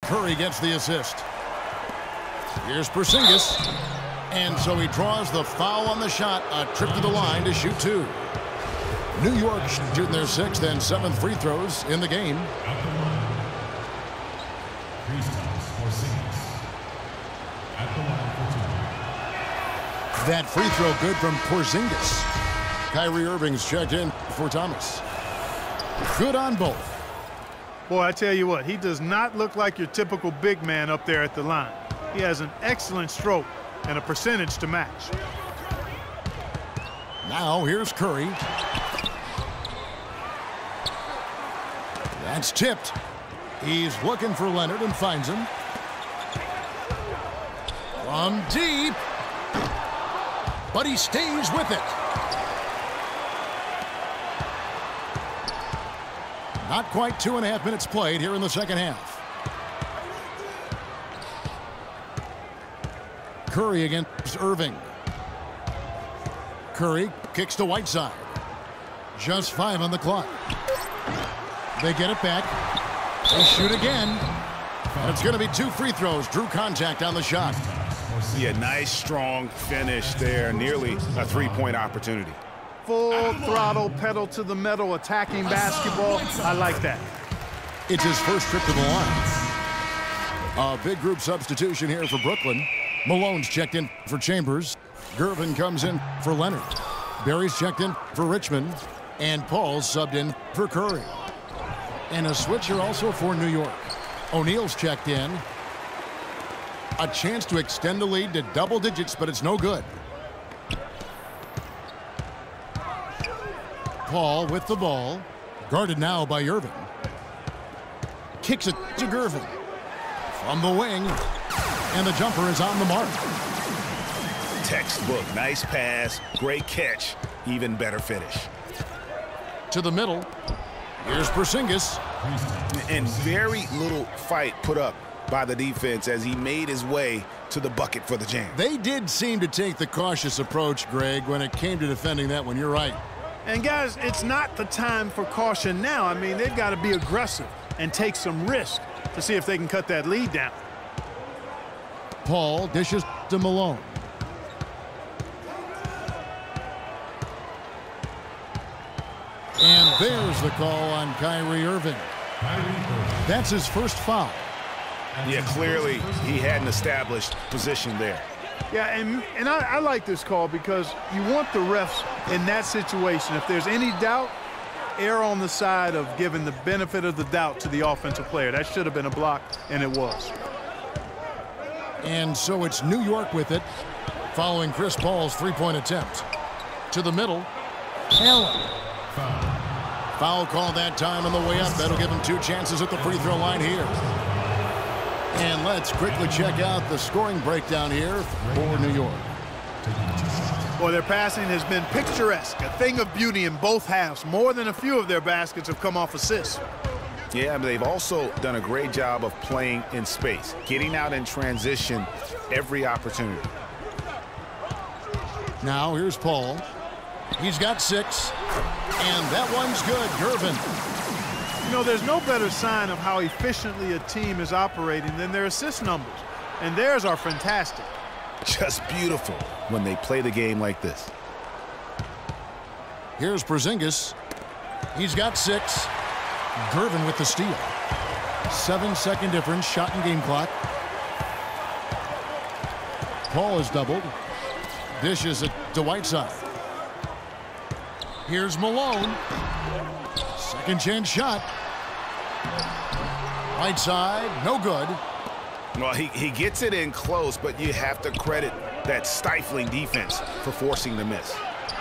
Curry gets the assist. Here's Porzingis. And so he draws the foul on the shot. A trip to the line to shoot two. New York shooting their 6th and 7th free throws in the game. That free throw good from Porzingis. Kyrie Irving's checked in for Thomas. Good on both. Boy, I tell you what, he does not look like your typical big man up there at the line. He has an excellent stroke and a percentage to match. Now here's Curry. That's tipped. He's looking for Leonard and finds him. From deep. But he stays with it. Not quite 2.5 minutes played here in the second half. Curry against Irving. Curry kicks to Whiteside. Just 5 on the clock. They get it back. They shoot again. And it's going to be 2 free throws. Drew contact on the shot. Yeah, nice, strong finish there. Nearly a 3-point opportunity. Full throttle, pedal to the metal, attacking basketball. I like that. It's his first trip to the line. A big group substitution here for Brooklyn. Malone's checked in for Chambers. Gervin comes in for Leonard. Barry's checked in for Richmond. And Paul's subbed in for Curry. And a switch here also for New York. O'Neal's checked in. A chance to extend the lead to double digits, but it's no good. Paul with the ball. Guarded now by Irving. Kicks it to Gervin. From the wing. And the jumper is on the mark. Textbook. Nice pass. Great catch. Even better finish. To the middle. Here's Porzingis. And very little fight put up by the defense as he made his way to the bucket for the jam. They did seem to take the cautious approach, Greg, when it came to defending that one. You're right. And guys, it's not the time for caution now. I mean, they've got to be aggressive and take some risk to see if they can cut that lead down. Paul dishes to Malone. And there's the call on Kyrie Irving. That's his first foul. Yeah, clearly he had an established position there. Yeah, and I like this call because you want the refs in that situation. If there's any doubt, err on the side of giving the benefit of the doubt to the offensive player. That should have been a block, and it was. And so it's New York with it, following Chris Paul's three-point attempt. To the middle, Allen. Foul call that time on the way up. That'll give him 2 chances at the free throw line here. And let's quickly check out the scoring breakdown here for New York. Well, their passing has been picturesque, a thing of beauty in both halves. More than a few of their baskets have come off assists. Yeah, but they've also done a great job of playing in space, getting out in transition every opportunity. Now here's Paul. He's got 6. And that one's good. Gervin. You know, there's no better sign of how efficiently a team is operating than their assist numbers. And theirs are fantastic. Just beautiful when they play the game like this. Here's Porzingis. He's got 6. Gervin with the steal. 7-second difference, shot and game clock. Paul is doubled. Dishes it to Whiteside. Here's Malone. Second chance shot. Whiteside, no good. Well, he gets it in close, but you have to credit that stifling defense for forcing the miss.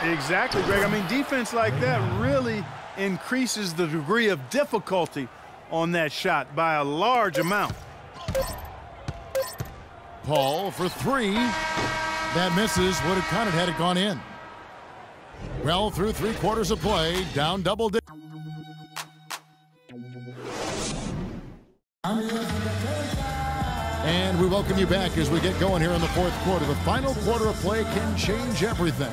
Exactly, Greg. I mean, defense like that really increases the degree of difficulty on that shot by a large amount. Paul for 3. That misses. Would have counted had it gone in. Well, through 3 quarters of play, down double digits. And we welcome you back as we get going here in the 4th quarter. The final quarter of play can change everything.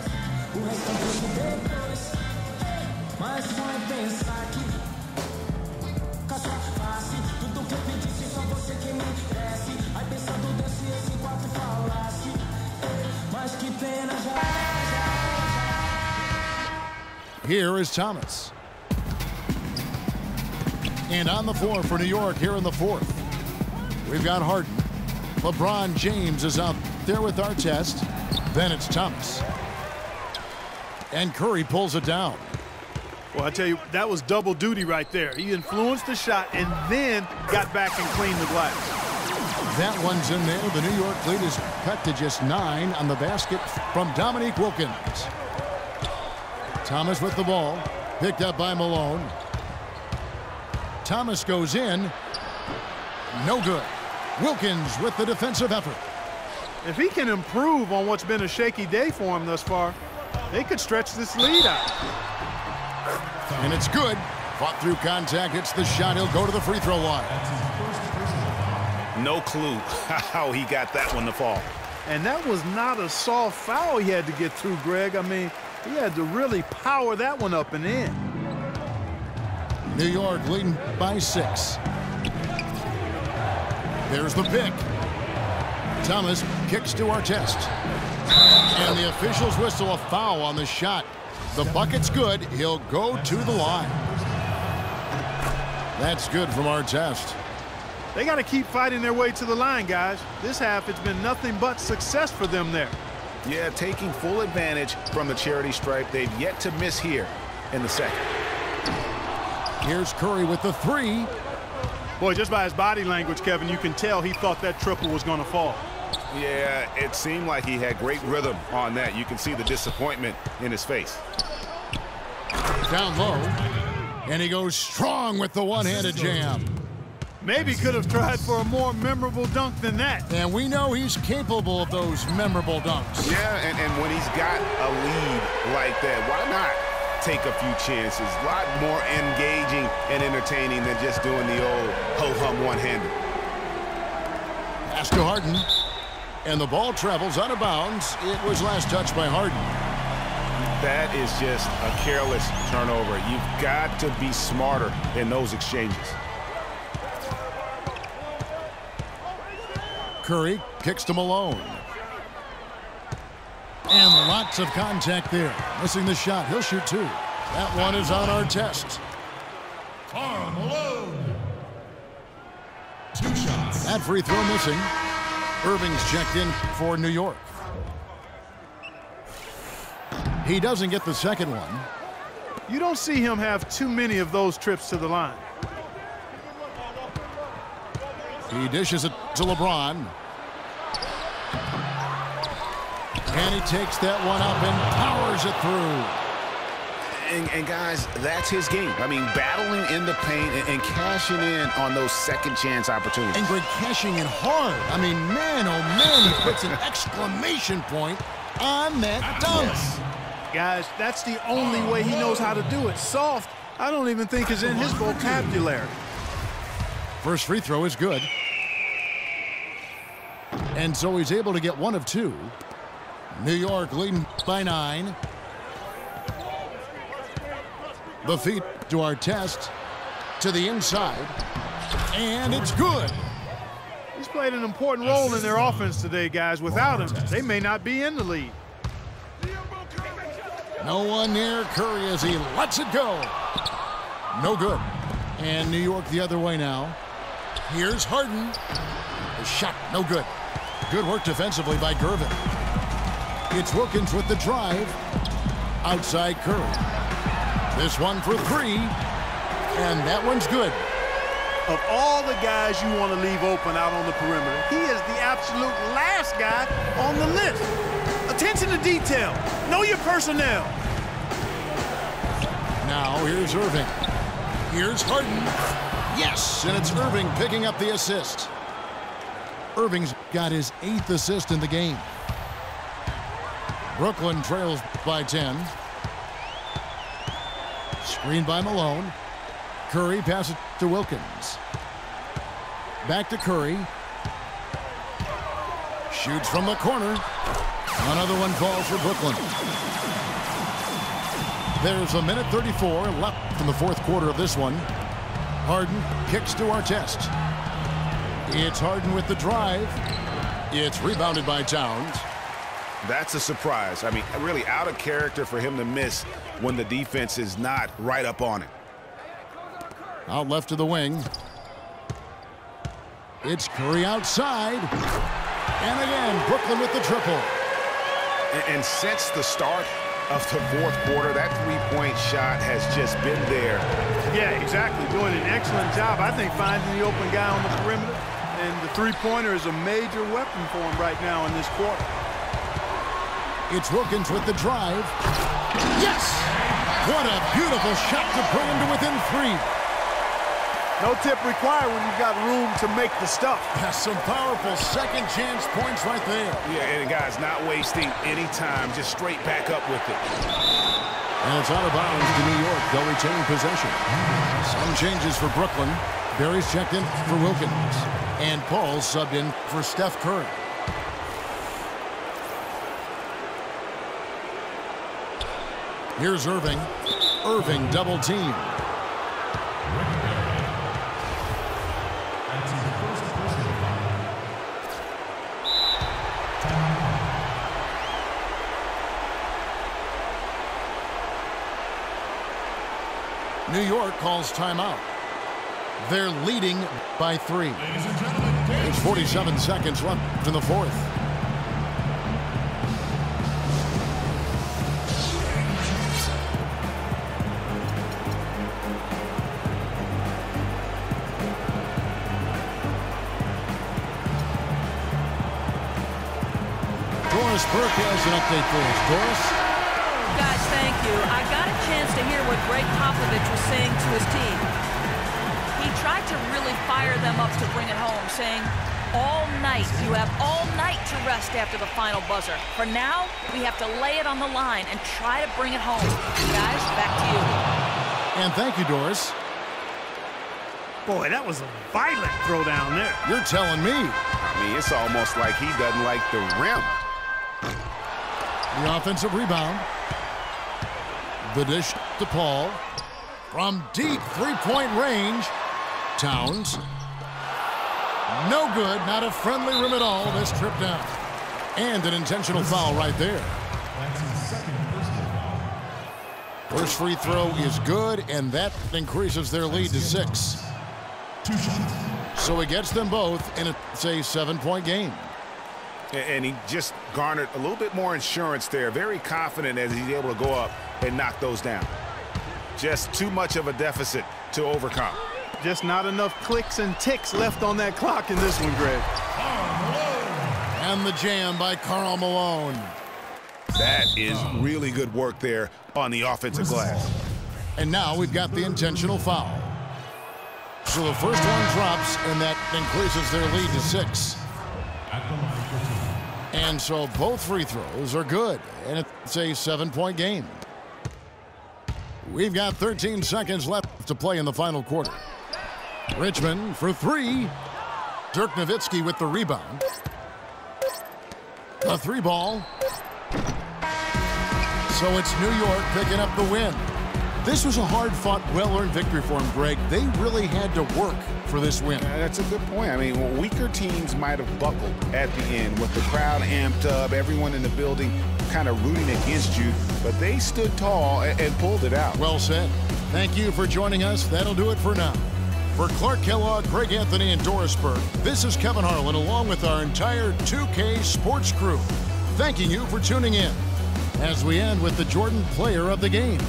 Here is Thomas. And on the floor for New York here in the fourth, we've got Harden. LeBron James is out there with Artest. Then it's Thomas. And Curry pulls it down. Well, I tell you, that was double duty right there. He influenced the shot and then got back and cleaned the glass. That one's in there. The New York lead is cut to just 9 on the basket from Dominique Wilkins. Thomas with the ball, picked up by Malone. Thomas goes in. No good. Wilkins with the defensive effort. If he can improve on what's been a shaky day for him thus far, they could stretch this lead out. And it's good. Fought through contact, hits the shot. He'll go to the free throw line. No clue how he got that one to fall. And that was not a soft foul he had to get through, Greg. I mean, he had to really power that one up and in. New York leading by 6. There's the pick. Thomas kicks to Artest. And the officials whistle a foul on the shot. The bucket's good. He'll go to the line. That's good from Artest. They got to keep fighting their way to the line, guys. This half, it's been nothing but success for them there. Yeah, taking full advantage from the charity stripe. They've yet to miss here in the second. Here's Curry with the 3. Boy, just by his body language, Kevin, you can tell he thought that triple was going to fall. Yeah, it seemed like he had great rhythm on that. You can see the disappointment in his face. Down low. And he goes strong with the one-handed jam. Maybe could have tried for a more memorable dunk than that. And we know he's capable of those memorable dunks. Yeah, and when he's got a lead like that, why not take a few chances? A lot more engaging and entertaining than just doing the old ho-hum one-hander. Pass to Harden. And the ball travels out of bounds. It was last touched by Harden. That is just a careless turnover. You've got to be smarter in those exchanges. Curry kicks to Malone. And lots of contact there. Missing the shot. He'll shoot 2. That one is on Artest. Karl Malone. 2 shots. That free throw missing. Irving's checked in for New York. He doesn't get the second one. You don't see him have too many of those trips to the line. He dishes it to LeBron. And he takes that one up and powers it through. And guys, that's his game. I mean, battling in the paint and cashing in on those second chance opportunities. And Greg cashing in hard. I mean, man, oh man, he puts an exclamation point on that dunk. Yes. Guys, that's the only way he knows how to do it. Soft, I don't even think is in his vocabulary. First free throw is good. And so he's able to get 1 of 2. New York leading by 9. The feet to Artest, to the inside, and it's good. He's played an important role in their offense today, guys. Without him, they may not be in the lead. No one near Curry as he lets it go. No good. And New York the other way now. Here's Harden. The shot, no good. Good work defensively by Gervin. It's Wilkins with the drive. Outside Curry. This one for 3, and that one's good. Of all the guys you want to leave open out on the perimeter, he is the absolute last guy on the list. Attention to detail. Know your personnel. Now here's Irving. Here's Harden. Yes, and it's Irving picking up the assist. Irving's got his 8th assist in the game. Brooklyn trails by 10. Screen by Malone. Curry passes to Wilkins. Back to Curry. Shoots from the corner. Another one falls for Brooklyn. There's a minute 34 left in the fourth quarter of this one. Harden kicks to Artest. It's Harden with the drive. It's rebounded by Towns. That's a surprise. I mean, really out of character for him to miss when the defense is not right up on him. Out left to the wing. It's Curry outside. And again, Brooklyn with the triple. And since the start of the fourth quarter, that three-point shot has just been there. Yeah, exactly. Doing an excellent job, I think, finding the open guy on the perimeter. And the three-pointer is a major weapon for him right now in this quarter. It's Wilkins with the drive. Yes! What a beautiful shot to bring him to within 3. No tip required when you've got room to make the stuff. That's some powerful second chance points right there. Yeah, and guys, not wasting any time, just straight back up with it. And it's out of bounds to New York. They'll retain possession. Some changes for Brooklyn. Barry's checked in for Wilkins. And Paul subbed in for Steph Curry. Here's Irving. Irving double team. New York calls timeout. They're leading by 3. It's 47 seconds left in the fourth. Doris Burke has an update for us. Doris? Guys, thank you. I got a chance to hear what Greg Popovich was saying to his team. He tried to really fire them up to bring it home, saying, all night, you have all night to rest after the final buzzer. For now, we have to lay it on the line and try to bring it home. Guys, back to you. And thank you, Doris. Boy, that was a violent throw down there. You're telling me. I mean, it's almost like he doesn't like the rim. The offensive rebound. The dish to Paul. From deep three-point range. Towns. No good. Not a friendly rim at all. This trip down. And an intentional foul right there. First free throw is good, and that increases their lead to 6. So it gets them both in a 7-point game. And he just garnered a little bit more insurance there. Very confident as he's able to go up and knock those down. Just too much of a deficit to overcome. Just not enough clicks and ticks left on that clock in this one, Greg. And the jam by Karl Malone. That is really good work there on the offensive glass. And now we've got the intentional foul. So the first one drops, and that increases their lead to 6. And so both free throws are good, and it's a 7-point game. We've got 13 seconds left to play in the final quarter. Richmond for 3. Dirk Nowitzki with the rebound. A 3 ball. So it's New York picking up the win. This was a hard-fought, well-earned victory for them, Greg. They really had to work for this win. That's a good point. I mean, weaker teams might have buckled at the end with the crowd amped up, everyone in the building kind of rooting against you, but they stood tall and pulled it out. Well said. Thank you for joining us. That'll do it for now. For Clark Kellogg, Greg Anthony, and Doris Burke, this is Kevin Harlan along with our entire 2K Sports crew, thanking you for tuning in as we end with the Jordan Player of the Game.